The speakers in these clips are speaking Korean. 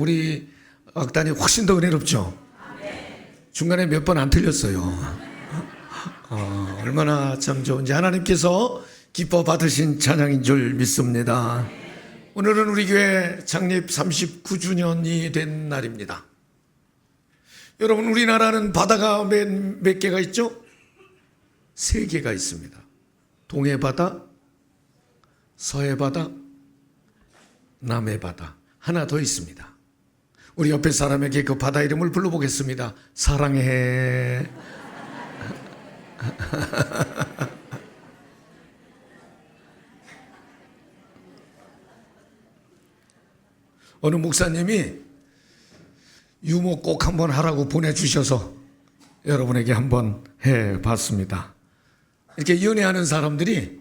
우리 악단이 훨씬 더 은혜롭죠? 중간에 몇 번 안 틀렸어요. 얼마나 참 좋은지 하나님께서 기뻐 받으신 찬양인 줄 믿습니다. 오늘은 우리 교회 창립 39주년이 된 날입니다. 여러분, 우리나라는 바다가 몇 개가 있죠? 3개가 있습니다. 동해바다, 서해바다, 남해바다. 하나 더 있습니다. 우리 옆에 사람에게 그 바다 이름을 불러보겠습니다. 사랑해. 어느 목사님이 유모 꼭 한번 하라고 보내주셔서 여러분에게 한번 해봤습니다. 이렇게 연애하는 사람들이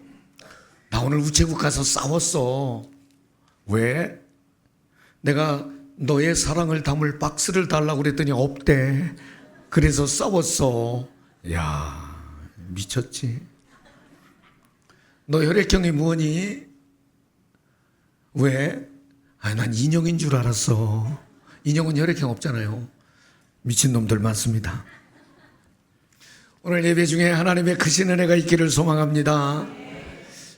나 오늘 우체국 가서 싸웠어. 왜? 내가 너의 사랑을 담을 박스를 달라고 그랬더니 없대. 그래서 싸웠어. 야, 미쳤지? 너 혈액형이 뭐니? 왜? 난 인형인 줄 알았어. 인형은 혈액형 없잖아요. 미친놈들 많습니다. 오늘 예배 중에 하나님의 크신 은혜가 있기를 소망합니다.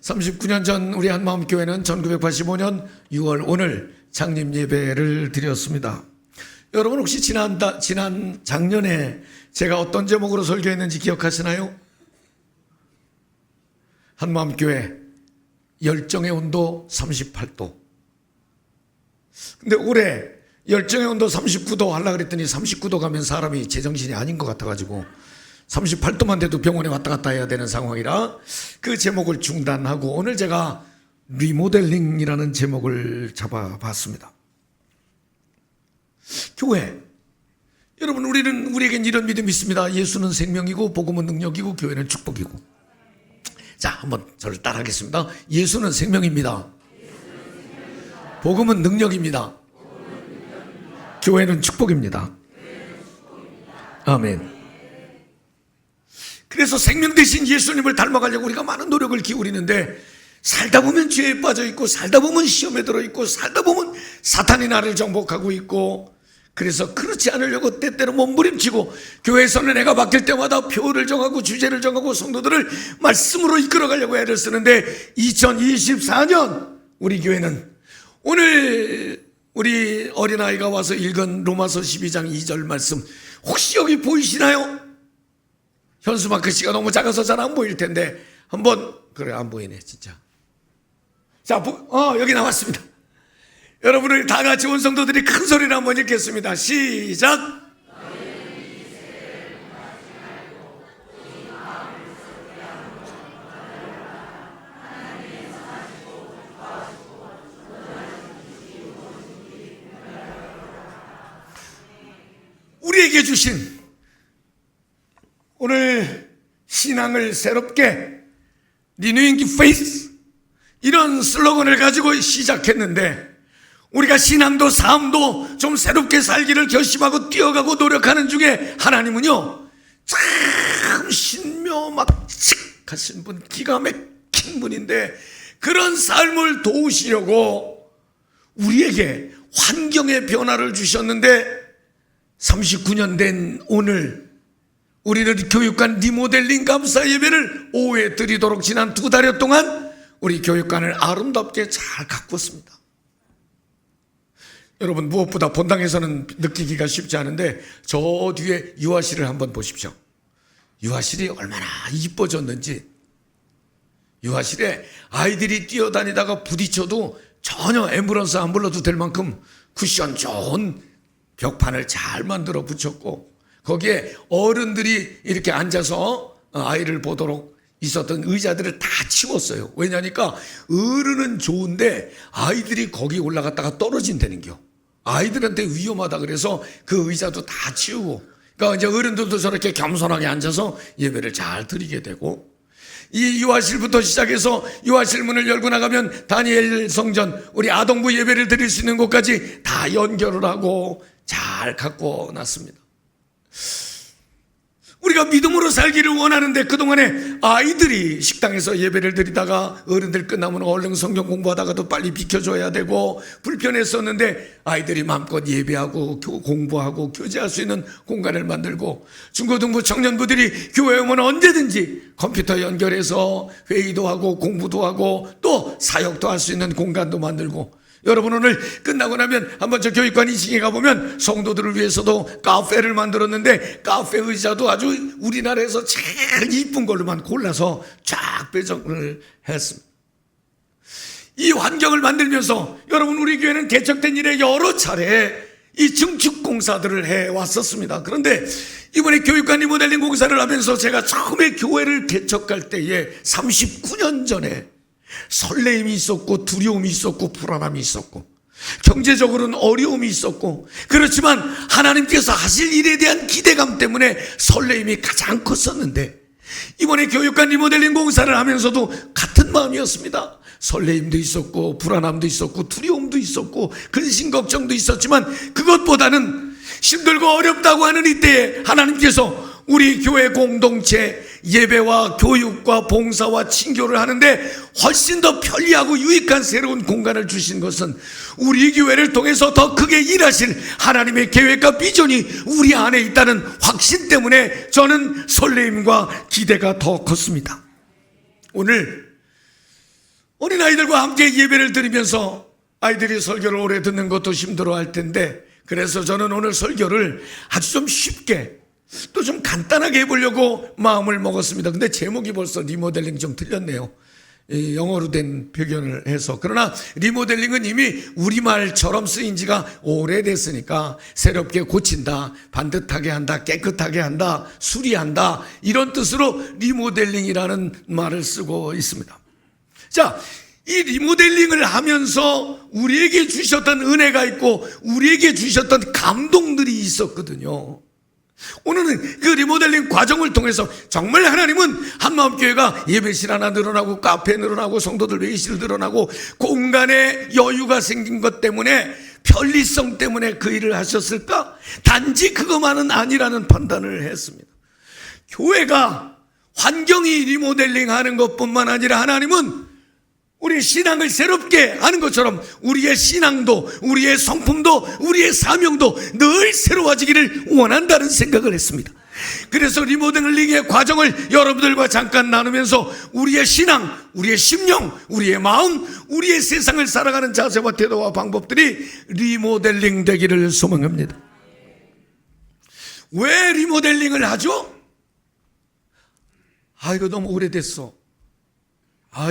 39년 전 우리 한마음교회는 1985년 6월 오늘 창립 예배를 드렸습니다. 여러분 혹시 지난 작년에 제가 어떤 제목으로 설교했는지 기억하시나요? 한마음교회 열정의 온도 38도. 근데 올해 열정의 온도 39도 하려고 그랬더니 39도 가면 사람이 제정신이 아닌 것 같아가지고 38도만 돼도 병원에 왔다 갔다 해야 되는 상황이라 그 제목을 중단하고 오늘 제가 리모델링이라는 제목을 잡아봤습니다. 교회, 여러분 우리에겐 이런 믿음이 있습니다. 예수는 생명이고 복음은 능력이고 교회는 축복이고. 자, 한번 저를 따라하겠습니다. 예수는 생명입니다. 복음은 능력입니다. 교회는 축복입니다. 아멘. 그래서 생명 대신 예수님을 닮아가려고 우리가 많은 노력을 기울이는데 살다 보면 죄에 빠져 있고 살다 보면 시험에 들어 있고 살다 보면 사탄이 나를 정복하고 있고 그래서 그렇지 않으려고 때때로 몸부림치고 교회에서는 내가 맡길 때마다 표를 정하고 주제를 정하고 성도들을 말씀으로 이끌어가려고 애를 쓰는데 2024년 우리 교회는 오늘 우리 어린아이가 와서 읽은 로마서 12장 2절 말씀 혹시 여기 보이시나요? 현수마크 씨가 너무 작아서 잘 안 보일 텐데 한번 그래 안 보이네 진짜. 자, 여기 나왔습니다. 여러분을 다 같이 온 성도들이 큰 소리로 한번 읽겠습니다. 시작. 우리에게 주신 오늘 신앙을 새롭게 Renewing Faith 이런 슬로건을 가지고 시작했는데 우리가 신앙도 삶도 좀 새롭게 살기를 결심하고 뛰어가고 노력하는 중에 하나님은요 참 신묘막측하신 분, 기가 막힌 분인데 그런 삶을 도우시려고 우리에게 환경의 변화를 주셨는데 39년 된 오늘 우리를 교육관 리모델링 감사 예배를 오후에 드리도록 지난 2달여 동안 우리 교육관을 아름답게 잘 가꾸었습니다. 여러분 무엇보다 본당에서는 느끼기가 쉽지 않은데 저 뒤에 유아실을 한번 보십시오. 유아실이 얼마나 이뻐졌는지. 유아실에 아이들이 뛰어다니다가 부딪혀도 전혀 앰뷸런스 안 불러도 될 만큼 쿠션 좋은 벽판을 잘 만들어 붙였고 거기에 어른들이 이렇게 앉아서 아이를 보도록 있었던 의자들을 다 치웠어요. 왜냐니까 어른은 좋은데 아이들이 거기 올라갔다가 떨어진다는겨. 아이들한테 위험하다 그래서 그 의자도 다 치우고 그러니까 이제 어른들도 저렇게 겸손하게 앉아서 예배를 잘 드리게 되고 이 유아실부터 시작해서 유아실 문을 열고 나가면 다니엘 성전 우리 아동부 예배를 드릴 수 있는 곳까지 다 연결을 하고 잘 갖고 놨습니다. 우리가 믿음으로 살기를 원하는데 그동안에 아이들이 식당에서 예배를 드리다가 어른들 끝나면 얼른 성경 공부하다가도 빨리 비켜줘야 되고 불편했었는데 아이들이 마음껏 예배하고 공부하고 교제할 수 있는 공간을 만들고 중고등부 청년부들이 교회 오면 언제든지 컴퓨터 연결해서 회의도 하고 공부도 하고 또 사역도 할 수 있는 공간도 만들고, 여러분 오늘 끝나고 나면 한번 저 교육관 2층에 가보면 성도들을 위해서도 카페를 만들었는데 카페 의자도 아주 우리나라에서 제일 이쁜 걸로만 골라서 쫙 배정을 했습니다. 이 환경을 만들면서 여러분 우리 교회는 개척된 이래 여러 차례 이 증축 공사들을 해왔었습니다. 그런데 이번에 교육관 리모델링 공사를 하면서 제가 처음에 교회를 개척할 때에 39년 전에 설레임이 있었고 두려움이 있었고 불안함이 있었고 경제적으로는 어려움이 있었고, 그렇지만 하나님께서 하실 일에 대한 기대감 때문에 설레임이 가장 컸었는데 이번에 교육관 리모델링 공사를 하면서도 같은 마음이었습니다. 설레임도 있었고 불안함도 있었고 두려움도 있었고 근심 걱정도 있었지만 그것보다는 힘들고 어렵다고 하는 이때에 하나님께서 우리 교회 공동체 예배와 교육과 봉사와 친교를 하는데 훨씬 더 편리하고 유익한 새로운 공간을 주신 것은 우리 교회를 통해서 더 크게 일하실 하나님의 계획과 비전이 우리 안에 있다는 확신 때문에 저는 설레임과 기대가 더 컸습니다. 오늘 어린아이들과 함께 예배를 드리면서 아이들이 설교를 오래 듣는 것도 힘들어 할 텐데, 그래서 저는 오늘 설교를 아주 좀 쉽게 또 좀 간단하게 해보려고 마음을 먹었습니다. 근데 제목이 벌써 리모델링 좀 틀렸네요. 영어로 된 표현을 해서. 그러나 리모델링은 이미 우리말처럼 쓰인 지가 오래됐으니까 새롭게 고친다, 반듯하게 한다, 깨끗하게 한다, 수리한다, 이런 뜻으로 리모델링이라는 말을 쓰고 있습니다. 자, 이 리모델링을 하면서 우리에게 주셨던 은혜가 있고 우리에게 주셨던 감동들이 있었거든요. 오늘은 그 리모델링 과정을 통해서 정말 하나님은 한마음교회가 예배실 하나 늘어나고 카페 늘어나고 성도들 회의실 늘어나고 공간에 여유가 생긴 것 때문에 편리성 때문에 그 일을 하셨을까? 단지 그것만은 아니라는 판단을 했습니다. 교회가 환경이 리모델링 하는 것뿐만 아니라 하나님은 우리 신앙을 새롭게 하는 것처럼 우리의 신앙도 우리의 성품도 우리의 사명도 늘 새로워지기를 원한다는 생각을 했습니다. 그래서 리모델링의 과정을 여러분들과 잠깐 나누면서 우리의 신앙, 우리의 심령, 우리의 마음, 우리의 세상을 살아가는 자세와 태도와 방법들이 리모델링 되기를 소망합니다. 왜 리모델링을 하죠? 이거 너무 오래됐어.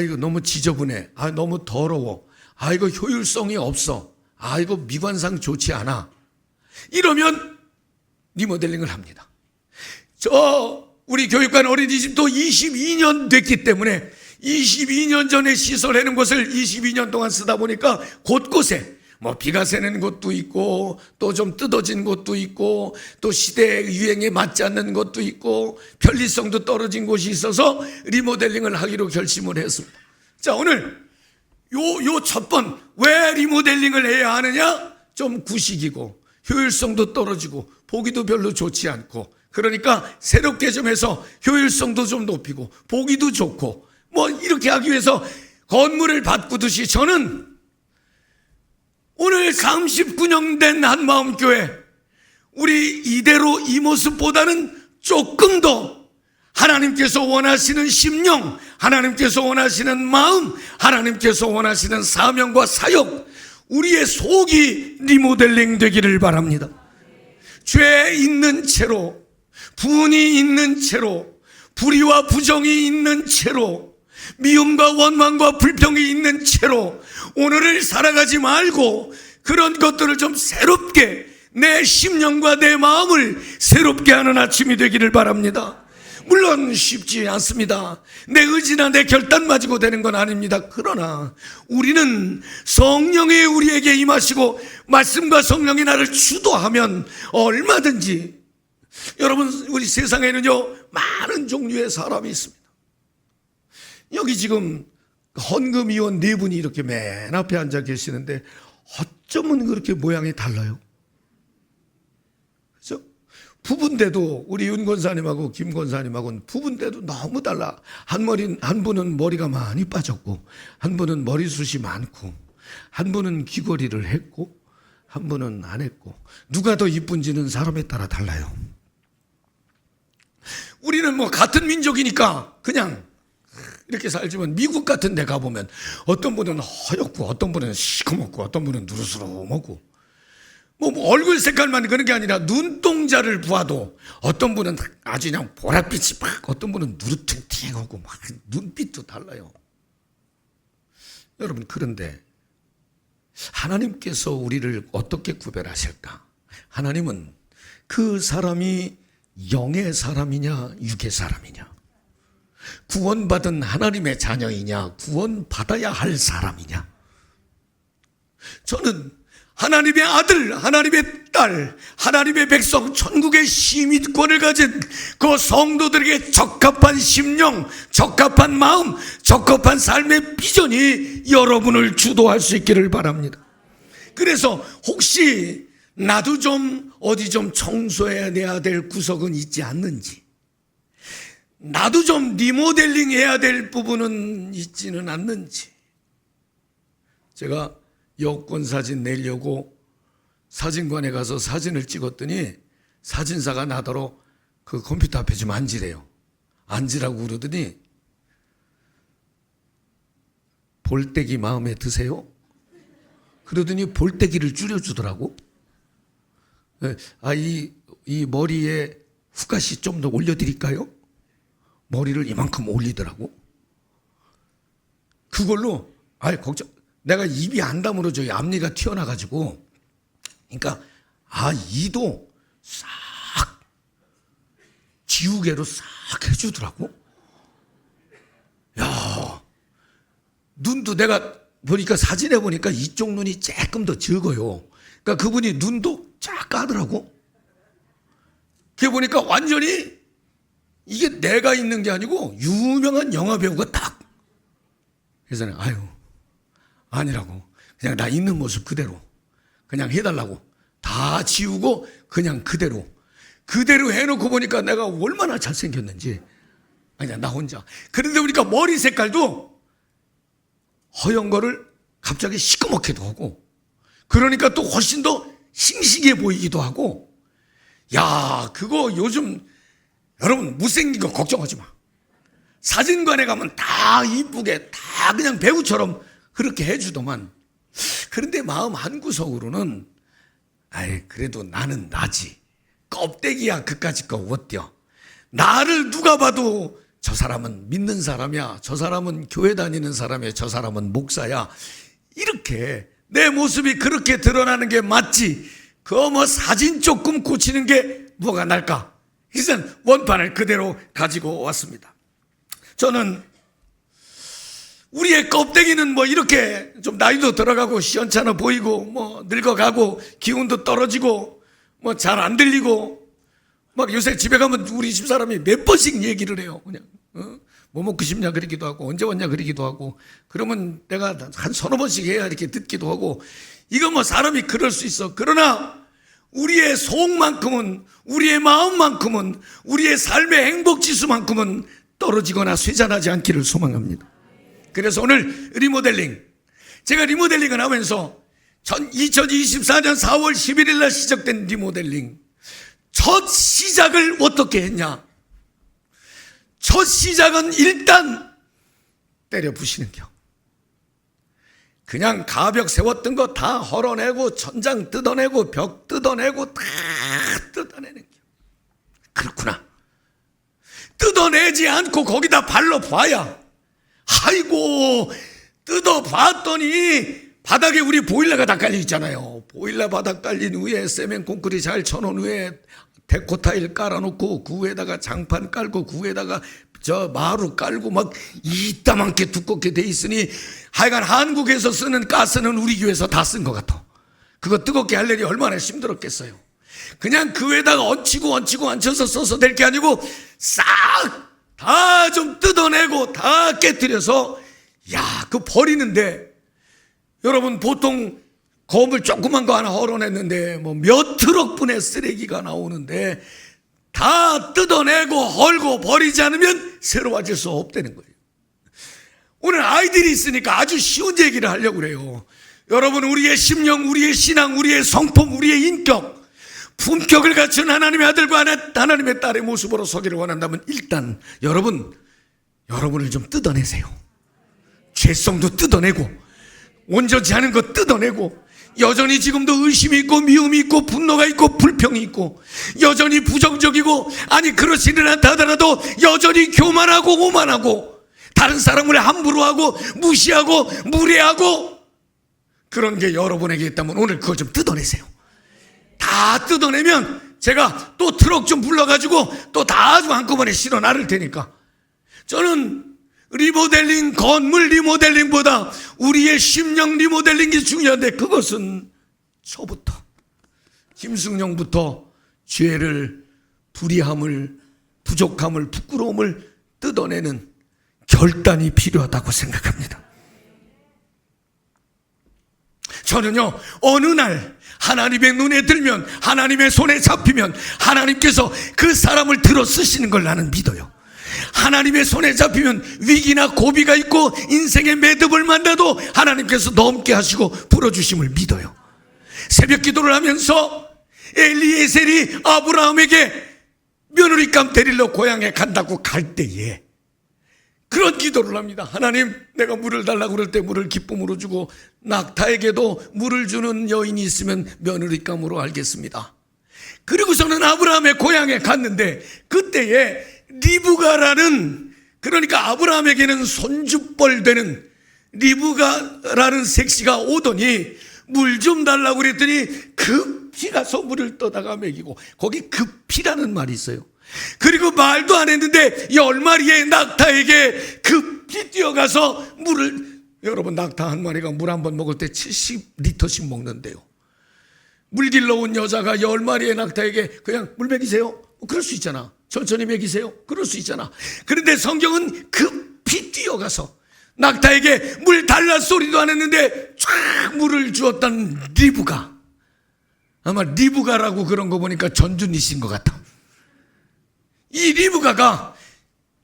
이거 너무 지저분해. 너무 더러워. 이거 효율성이 없어. 이거 미관상 좋지 않아. 이러면 리모델링을 합니다. 우리 교육관 어린이집도 22년 됐기 때문에 22년 전에 시설해놓은 것을 22년 동안 쓰다 보니까 곳곳에 비가 새는 곳도 있고 또 좀 뜯어진 곳도 있고 또 시대 유행에 맞지 않는 것도 있고 편리성도 떨어진 곳이 있어서 리모델링을 하기로 결심을 했습니다. 자, 오늘 요 첫 번 왜 리모델링을 해야 하느냐? 좀 구식이고 효율성도 떨어지고 보기도 별로 좋지 않고, 그러니까 새롭게 좀 해서 효율성도 좀 높이고 보기도 좋고 이렇게 하기 위해서 건물을 바꾸듯이 저는 오늘 39년 된 한마음교회, 우리 이대로 이 모습보다는 조금 더 하나님께서 원하시는 심령, 하나님께서 원하시는 마음, 하나님께서 원하시는 사명과 사역, 우리의 속이 리모델링 되기를 바랍니다. 죄 있는 채로, 분이 있는 채로, 불의와 부정이 있는 채로, 미움과 원망과 불평이 있는 채로 오늘을 살아가지 말고 그런 것들을 좀 새롭게, 내 심령과 내 마음을 새롭게 하는 아침이 되기를 바랍니다. 물론 쉽지 않습니다. 내 의지나 내 결단 가지고 되는 건 아닙니다. 그러나 우리는 성령이 우리에게 임하시고 말씀과 성령이 나를 주도하면 얼마든지, 여러분 우리 세상에는요 많은 종류의 사람이 있습니다. 여기 지금 헌금위원 4분이 이렇게 맨 앞에 앉아 계시는데 어쩌면 그렇게 모양이 달라요? 그죠? 부부인데도 우리 윤 권사님하고 김 권사님하고는 부부인데도 너무 달라. 한 분은 머리가 많이 빠졌고, 한 분은 머리숱이 많고, 한 분은 귀걸이를 했고, 한 분은 안 했고, 누가 더 이쁜지는 사람에 따라 달라요. 우리는 뭐 같은 민족이니까 그냥 이렇게 살지만, 미국 같은 데 가보면 어떤 분은 허옇고 어떤 분은 시커멓고 어떤 분은 누르스름하고, 뭐 얼굴 색깔만 그런 게 아니라 눈동자를 보아도 어떤 분은 아주 그냥 보랏빛이 막, 어떤 분은 누르퉁퉁하고 막 눈빛도 달라요. 여러분, 그런데 하나님께서 우리를 어떻게 구별하실까? 하나님은 그 사람이 영의 사람이냐 육의 사람이냐, 구원받은 하나님의 자녀이냐 구원받아야 할 사람이냐. 저는 하나님의 아들, 하나님의 딸, 하나님의 백성, 천국의 시민권을 가진 그 성도들에게 적합한 심령, 적합한 마음, 적합한 삶의 비전이 여러분을 주도할 수 있기를 바랍니다. 그래서 혹시 나도 좀 어디 좀 청소해야 될 구석은 있지 않는지, 나도 좀 리모델링 해야 될 부분은 있지는 않는지. 제가 여권 사진 내려고 사진관에 가서 사진을 찍었더니 사진사가 나더러 그 컴퓨터 앞에 좀 앉으래요. 앉으라고 그러더니, 볼때기 마음에 드세요? 그러더니 볼때기를 줄여주더라고. 이 머리에 후가시 좀 더 올려드릴까요? 머리를 이만큼 올리더라고. 그걸로 걱정, 내가 입이 안 다물어져요. 앞니가 튀어나가지고. 그러니까 이도 싹 지우개로 싹 해주더라고. 야, 눈도 내가 보니까, 사진에 보니까 이쪽 눈이 조금 더 적어요. 그러니까 그분이 눈도 쫙 까더라고. 그게 보니까 완전히 이게 내가 있는 게 아니고 유명한 영화 배우가 딱. 그래서 아니라고. 그냥 나 있는 모습 그대로 그냥 해달라고. 다 지우고 그냥 그대로 해놓고 보니까 내가 얼마나 잘생겼는지. 나 혼자. 그런데 보니까 머리 색깔도 허연 거를 갑자기 시꺼멓게도 하고, 그러니까 또 훨씬 더 싱싱해 보이기도 하고. 야, 그거 요즘 여러분 못생긴 거 걱정하지 마. 사진관에 가면 다 이쁘게 다 그냥 배우처럼 그렇게 해주더만. 그런데 마음 한구석으로는 그래도 나는 나지. 껍데기야 그까짓 거 어때요? 나를 누가 봐도 저 사람은 믿는 사람이야, 저 사람은 교회 다니는 사람이야, 저 사람은 목사야, 이렇게 내 모습이 그렇게 드러나는 게 맞지. 그거 뭐 사진 조금 고치는 게 뭐가 날까? 그래서 원판을 그대로 가지고 왔습니다. 저는 우리의 껍데기는 뭐 이렇게 좀 나이도 들어가고 시원찮아 보이고 뭐 늙어가고 기운도 떨어지고 뭐 잘 안 들리고, 막 요새 집에 가면 우리 집사람이 몇 번씩 얘기를 해요. 그냥 뭐 먹고 싶냐 그러기도 하고, 언제 왔냐 그러기도 하고, 그러면 내가 한 서너 번씩 해야 이렇게 듣기도 하고. 이거 뭐 사람이 그럴 수 있어. 그러나 우리의 속만큼은, 우리의 마음만큼은, 우리의 삶의 행복지수만큼은 떨어지거나 쇠잔하지 않기를 소망합니다. 그래서 오늘 리모델링, 제가 리모델링을 하면서 2024년 4월 11일 날 시작된 리모델링, 첫 시작을 어떻게 했냐? 첫 시작은 일단 때려 부시는 겨. 그냥 가벽 세웠던 거 다 헐어내고, 천장 뜯어내고, 벽 뜯어내고, 다 뜯어내는 겨. 그렇구나. 뜯어내지 않고 거기다 발로 봐야, 아이고, 뜯어봤더니 바닥에 우리 보일러가 다 깔려 있잖아요. 보일러 바닥 깔린 위에 세멘 콘크리트 잘 쳐놓은 위에 데코 타일 깔아놓고, 그 위에다가 장판 깔고, 그 위에다가 마루 깔고 막 이따만게 두껍게 돼 있으니 하여간 한국에서 쓰는 가스는 우리 교회에서 다 쓴 것 같아. 그거 뜨겁게 할 일이 얼마나 힘들었겠어요. 그냥 그 위에다가 얹히고 얹혀서 써서 될 게 아니고 싹 다 좀 뜯어내고 다 깨트려서, 그 버리는데, 여러분 보통 거물 조그만 거 하나 헐어냈는데 뭐 몇 트럭분의 쓰레기가 나오는데, 다 뜯어내고 헐고 버리지 않으면 새로워질 수 없다는 거예요. 오늘 아이들이 있으니까 아주 쉬운 얘기를 하려고 그래요. 여러분, 우리의 심령, 우리의 신앙, 우리의 성품, 우리의 인격, 품격을 갖춘 하나님의 아들과 하나님의 딸의 모습으로 서기를 원한다면 일단 여러분을 좀 뜯어내세요. 죄성도 뜯어내고, 온전치 않은 것 뜯어내고, 여전히 지금도 의심이 있고 미움이 있고 분노가 있고 불평이 있고, 여전히 부정적이고, 아니 그렇지는 않다 하더라도 여전히 교만하고 오만하고, 다른 사람을 함부로 하고 무시하고 무례하고, 그런 게 여러분에게 있다면 오늘 그거 좀 뜯어내세요. 다 뜯어내면 제가 또 트럭 좀 불러가지고 또 다 한꺼번에 실어 나를 테니까. 저는 리모델링, 건물 리모델링보다 우리의 심령 리모델링이 중요한데, 그것은 저부터, 김승용부터 죄를, 불의함을, 부족함을, 부끄러움을 뜯어내는 결단이 필요하다고 생각합니다. 저는요, 어느 날 하나님의 눈에 들면, 하나님의 손에 잡히면 하나님께서 그 사람을 들어 쓰시는 걸 나는 믿어요. 하나님의 손에 잡히면 위기나 고비가 있고 인생의 매듭을 만나도 하나님께서 넘게 하시고 풀어주심을 믿어요. 새벽 기도를 하면서 엘리에셀이 아브라함에게 며느리감 데리러 고향에 간다고 갈 때에 그런 기도를 합니다. 하나님, 내가 물을 달라고 그럴 때 물을 기쁨으로 주고, 낙타에게도 물을 주는 여인이 있으면 며느리감으로 알겠습니다. 그리고서는 아브라함의 고향에 갔는데, 그때에 리브가라는, 그러니까 아브라함에게는 손주뻘 되는 리브가라는 색시가 오더니 물 좀 달라고 그랬더니 급히 가서 물을 떠다가 먹이고, 거기 급히라는 말이 있어요. 그리고 말도 안 했는데 10마리의 낙타에게 급히 뛰어가서 물을, 여러분, 낙타 한 마리가 물 한 번 먹을 때 70리터씩 먹는데요. 물 길러 온 여자가 10마리의 낙타에게 그냥 물 먹이세요? 그럴 수 있잖아. 천천히 먹이세요? 그럴 수 있잖아. 그런데 성경은 급히 뛰어가서 낙타에게 물 달라 소리도 안 했는데 쫙 물을 주었던 리브가, 아마 리브가라고 그런 거 보니까 전준이신 것 같아. 이 리브가가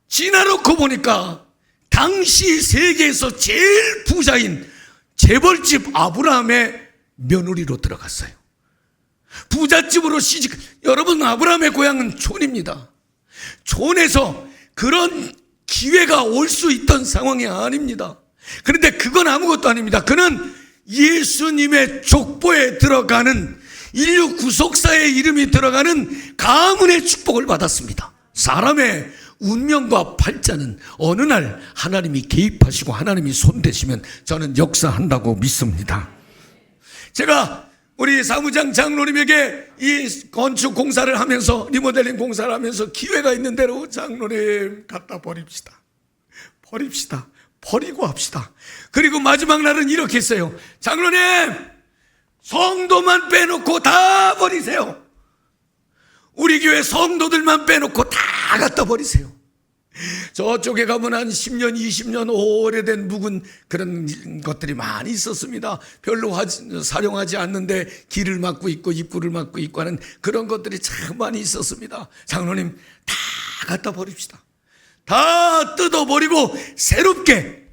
지나놓고 보니까 당시 세계에서 제일 부자인 재벌집 아브라함의 며느리로 들어갔어요. 부잣집으로 시집. 여러분, 아브라함의 고향은 촌입니다. 촌에서 그런 기회가 올 수 있던 상황이 아닙니다. 그런데 그건 아무것도 아닙니다. 그는 예수님의 족보에 들어가는, 인류 구속사의 이름이 들어가는 가문의 축복을 받았습니다. 사람의 운명과 팔자는 어느 날 하나님이 개입하시고 하나님이 손대시면 저는 역사한다고 믿습니다. 제가 우리 사무장 장로님에게 이 건축 공사를 하면서, 리모델링 공사를 하면서 기회가 있는 대로, 장로님 갖다 버립시다. 버리고 합시다. 그리고 마지막 날은 이렇게 했어요. 장로님, 성도만 빼놓고 다 버리세요. 우리 교회 성도들만 빼놓고 다 갖다 버리세요. 저쪽에 가면 한 10년, 20년 오래된 묵은 그런 것들이 많이 있었습니다. 별로 사용하지 않는데 길을 막고 있고 입구를 막고 있고 하는 그런 것들이 참 많이 있었습니다. 장로님, 다 갖다 버립시다. 다 뜯어버리고 새롭게,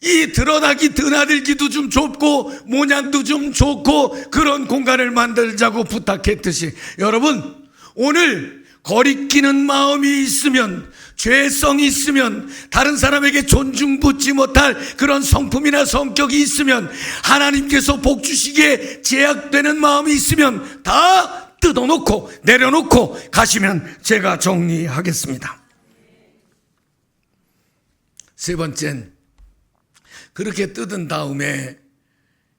이 드나들기도 좀 좁고 모양도 좀 좋고 그런 공간을 만들자고 부탁했듯이, 여러분, 오늘 거리끼는 마음이 있으면, 죄성이 있으면, 다른 사람에게 존중받지 못할 그런 성품이나 성격이 있으면, 하나님께서 복 주시기에 제약되는 마음이 있으면 다 뜯어놓고 내려놓고 가시면 제가 정리하겠습니다. 세 번째는, 그렇게 뜯은 다음에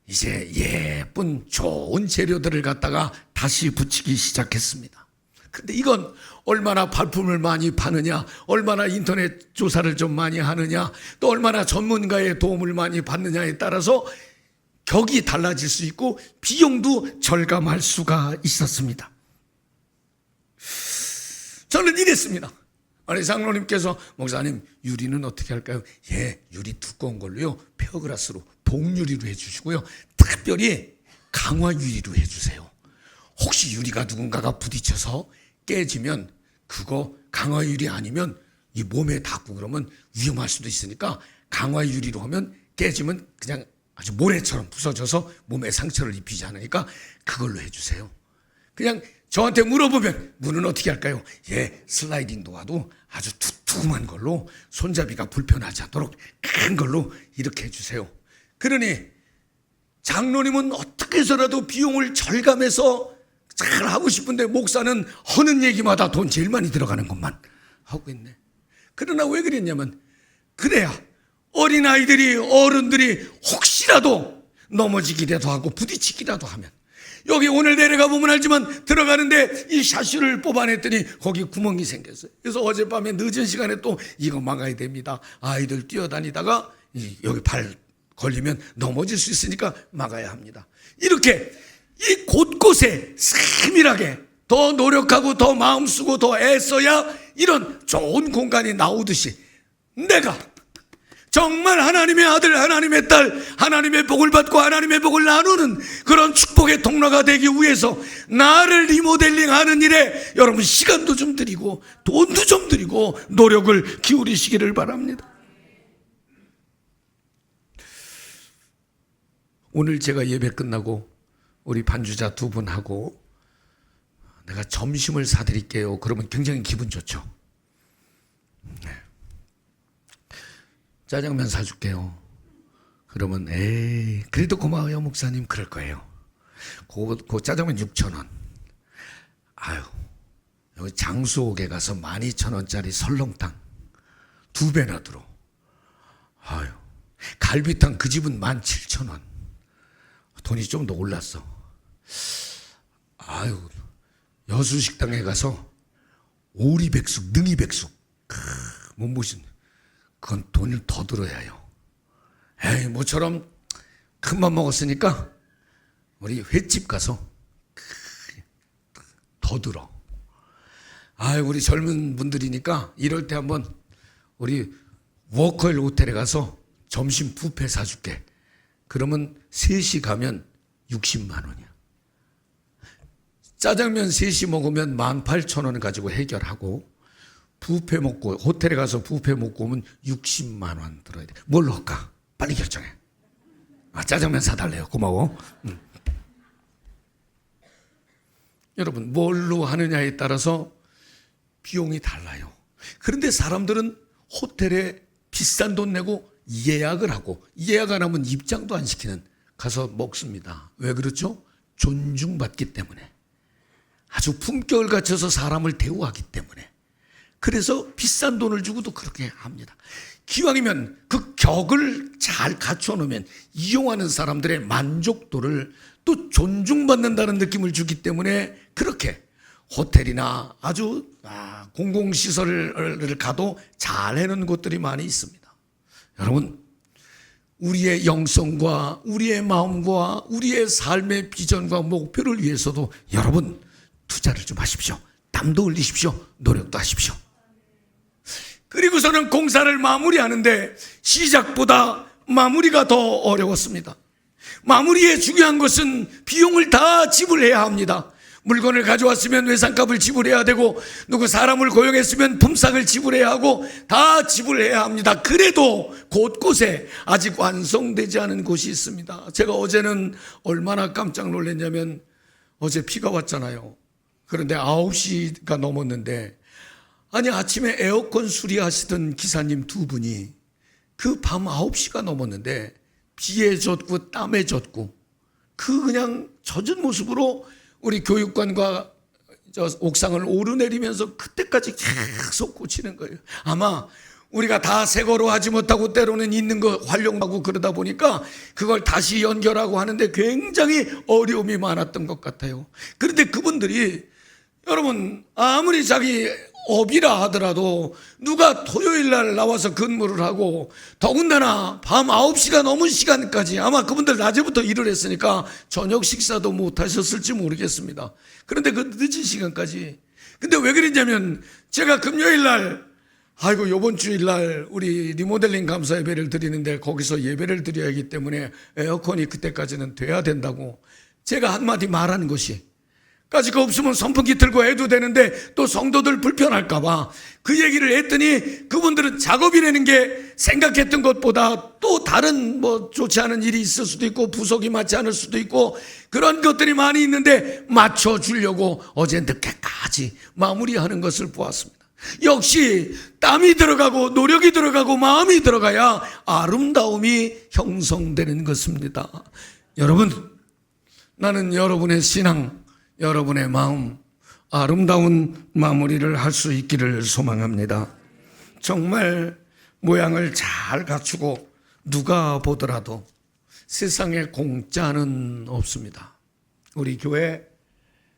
이제 예쁜 좋은 재료들을 갖다가 다시 붙이기 시작했습니다. 근데 이건 얼마나 발품을 많이 파느냐, 얼마나 인터넷 조사를 좀 많이 하느냐, 또 얼마나 전문가의 도움을 많이 받느냐에 따라서 격이 달라질 수 있고 비용도 절감할 수가 있었습니다. 저는 이랬습니다. 아니, 장로님께서, 목사님, 유리는 어떻게 할까요? 예, 유리 두꺼운 걸로요, 페어그라스로, 동유리로 해주시고요, 특별히 강화 유리로 해주세요. 혹시 유리가 누군가가 부딪혀서 깨지면 그거 강화유리 아니면 이 몸에 닿고 그러면 위험할 수도 있으니까 강화유리로 하면 깨지면 그냥 아주 모래처럼 부서져서 몸에 상처를 입히지 않으니까 그걸로 해주세요. 그냥 저한테 물어보면 문은 어떻게 할까요? 예, 슬라이딩 도어도 아주 두툼한 걸로 손잡이가 불편하지 않도록 큰 걸로 이렇게 해주세요. 그러니 장로님은 어떻게 해서라도 비용을 절감해서 잘 하고 싶은데 목사는 하는 얘기마다 돈 제일 많이 들어가는 것만 하고 있네. 그러나 왜 그랬냐면 그래야 어린아이들이 어른들이 혹시라도 넘어지기라도 하고 부딪히기라도 하면 여기 오늘 내려가 보면 알지만 들어가는데 이 샤슈를 뽑아냈더니 거기 구멍이 생겼어요. 그래서 어젯밤에 늦은 시간에 또 이거 막아야 됩니다. 아이들 뛰어다니다가 여기 발 걸리면 넘어질 수 있으니까 막아야 합니다. 이렇게 이 곳곳에 세밀하게 더 노력하고 더 마음 쓰고 더 애써야 이런 좋은 공간이 나오듯이 내가 정말 하나님의 아들, 하나님의 딸, 하나님의 복을 받고 하나님의 복을 나누는 그런 축복의 통로가 되기 위해서 나를 리모델링하는 일에 여러분 시간도 좀 드리고 돈도 좀 드리고 노력을 기울이시기를 바랍니다. 오늘 제가 예배 끝나고 우리 반주자 두 분하고 내가 점심을 사드릴게요. 그러면 굉장히 기분 좋죠. 짜장면 사줄게요. 그러면 에이 그래도 고마워요 목사님 그럴 거예요. 그 짜장면 6,000원. 아유 여기 장수옥에 가서 12,000원짜리 설렁탕 2배나 들어. 아유 갈비탕 그 집은 17,000원. 돈이 좀 더 올랐어. 아유 여수식당에 가서 오리백숙 능이백숙 몸보신 그건 돈을 더 들어야 해요. 에이 모처럼 큰맘 먹었으니까 우리 횟집 가서 더 들어. 아유 우리 젊은 분들이니까 이럴 때 한번 우리 워커힐 호텔에 가서 점심 뷔페 사줄게. 그러면 3시 가면 60만 원이야. 짜장면 3시 먹으면 18,000원 가지고 해결하고 뷔페 먹고 호텔에 가서 뷔페 먹고 오면 60만 원 들어야 돼. 뭘로 할까? 빨리 결정해. 짜장면 사달래요. 고마워. 여러분 뭘로 하느냐에 따라서 비용이 달라요. 그런데 사람들은 호텔에 비싼 돈 내고 예약을 하고 예약 안 하면 입장도 안 시키는 가서 먹습니다. 왜 그렇죠? 존중받기 때문에. 아주 품격을 갖춰서 사람을 대우하기 때문에. 그래서 비싼 돈을 주고도 그렇게 합니다. 기왕이면 그 격을 잘 갖춰 놓으면 이용하는 사람들의 만족도를 또 존중받는다는 느낌을 주기 때문에 그렇게 호텔이나 아주 공공시설을 가도 잘 해놓은 곳들이 많이 있습니다. 여러분 우리의 영성과 우리의 마음과 우리의 삶의 비전과 목표를 위해서도 여러분 투자를 좀 하십시오. 땀도 흘리십시오. 노력도 하십시오. 그리고서는 공사를 마무리하는데 시작보다 마무리가 더 어려웠습니다. 마무리에 중요한 것은 비용을 다 지불해야 합니다. 물건을 가져왔으면 외상값을 지불해야 되고 누구 사람을 고용했으면 품삯을 지불해야 하고 다 지불해야 합니다. 그래도 곳곳에 아직 완성되지 않은 곳이 있습니다. 제가 어제는 얼마나 깜짝 놀랐냐면 어제 비가 왔잖아요. 그런데 9시가 넘었는데 아니 아침에 에어컨 수리하시던 기사님 두 분이 그 밤 9시가 넘었는데 비에 젖고 땀에 젖고 그 그냥 젖은 모습으로 우리 교육관과 옥상을 오르내리면서 그때까지 계속 고치는 거예요. 아마 우리가 다 새 거로 하지 못하고 때로는 있는 거 활용하고 그러다 보니까 그걸 다시 연결하고 하는데 굉장히 어려움이 많았던 것 같아요. 그런데 그분들이 여러분 아무리 자기 업이라 하더라도 누가 토요일 날 나와서 근무를 하고 더군다나 밤 9시가 넘은 시간까지 아마 그분들 낮에부터 일을 했으니까 저녁 식사도 못 하셨을지 모르겠습니다. 그런데 그 늦은 시간까지. 근데 왜 그랬냐면 제가 금요일 날 요번 주일 날 우리 리모델링 감사 예배를 드리는데 거기서 예배를 드려야 하기 때문에 에어컨이 그때까지는 돼야 된다고 제가 한마디 말하는 것이 가지가 없으면 선풍기 틀고 해도 되는데 또 성도들 불편할까봐 그 얘기를 했더니 그분들은 작업이라는 게 생각했던 것보다 또 다른 뭐 좋지 않은 일이 있을 수도 있고 부속이 맞지 않을 수도 있고 그런 것들이 많이 있는데 맞춰주려고 어제 늦게까지 마무리하는 것을 보았습니다. 역시 땀이 들어가고 노력이 들어가고 마음이 들어가야 아름다움이 형성되는 것입니다. 여러분, 나는 여러분의 신앙, 여러분의 마음 아름다운 마무리를 할 수 있기를 소망합니다. 정말 모양을 잘 갖추고 누가 보더라도 세상에 공짜는 없습니다. 우리 교회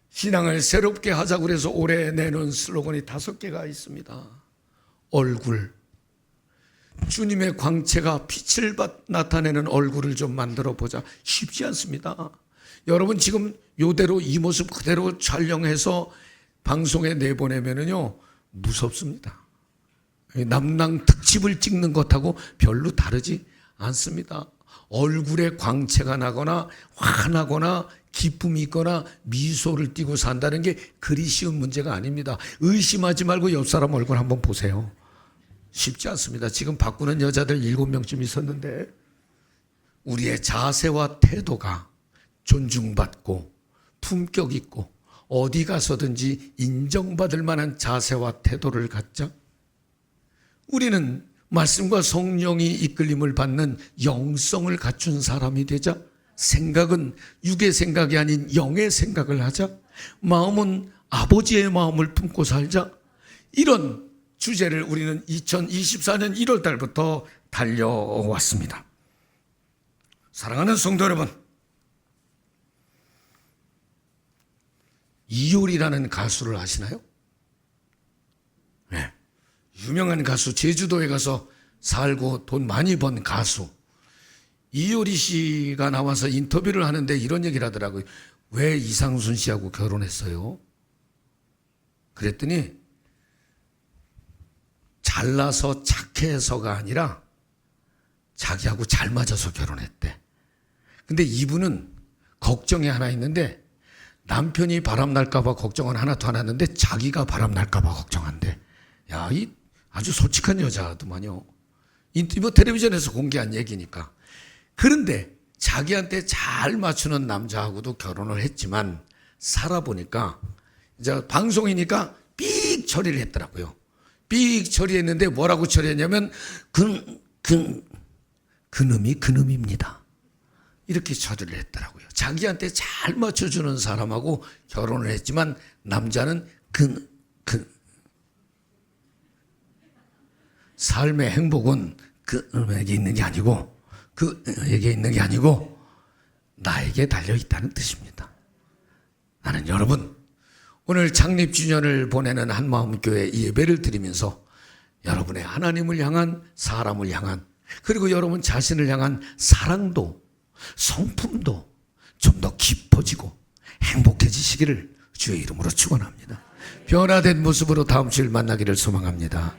신앙을 새롭게 하자고 해서 올해 내놓은 슬로건이 5개가 있습니다. 얼굴, 주님의 광채가 빛을 나타내는 얼굴을 좀 만들어 보자. 쉽지 않습니다. 여러분 지금 이대로 이 모습 그대로 촬영해서 방송에 내보내면은요 무섭습니다. 남낭 특집을 찍는 것하고 별로 다르지 않습니다. 얼굴에 광채가 나거나 화나거나 기쁨이 있거나 미소를 띠고 산다는 게 그리 쉬운 문제가 아닙니다. 의심하지 말고 옆 사람 얼굴 한번 보세요. 쉽지 않습니다. 지금 바꾸는 여자들 7명쯤 있었는데 우리의 자세와 태도가 존중받고 품격 있고 어디 가서든지 인정받을 만한 자세와 태도를 갖자. 우리는 말씀과 성령이 이끌림을 받는 영성을 갖춘 사람이 되자. 생각은 육의 생각이 아닌 영의 생각을 하자. 마음은 아버지의 마음을 품고 살자. 이런 주제를 우리는 2024년 1월 달부터 달려왔습니다. 사랑하는 성도 여러분, 이효리라는 가수를 아시나요? 네. 유명한 가수, 제주도에 가서 살고 돈 많이 번 가수 이효리 씨가 나와서 인터뷰를 하는데 이런 얘기를 하더라고요. 왜 이상순 씨하고 결혼했어요? 그랬더니 잘나서 착해서가 아니라 자기하고 잘 맞아서 결혼했대. 근데 이분은 걱정이 하나 있는데 남편이 바람날까봐 걱정은 하나도 안 하는데 자기가 바람날까봐 걱정한대. 야, 이 아주 솔직한 여자더만요. 뭐 텔레비전에서 공개한 얘기니까. 그런데 자기한테 잘 맞추는 남자하고도 결혼을 했지만 살아보니까 이제 방송이니까 삑 처리를 했더라고요. 삑 처리했는데 뭐라고 처리했냐면 그놈이 그놈입니다. 이렇게 처리를 했더라고요. 자기한테 잘 맞춰주는 사람하고 결혼을 했지만 남자는 삶의 행복은 그에게 있는 게 아니고 그에게 있는 게 아니고 나에게 달려있다는 뜻입니다. 나는 여러분 오늘 창립주년을 보내는 한마음교회 예배를 드리면서 여러분의 하나님을 향한 사람을 향한 그리고 여러분 자신을 향한 사랑도 성품도 좀 더 깊어지고 행복해지시기를 주의 이름으로 축원합니다. 변화된 모습으로 다음 주일 만나기를 소망합니다.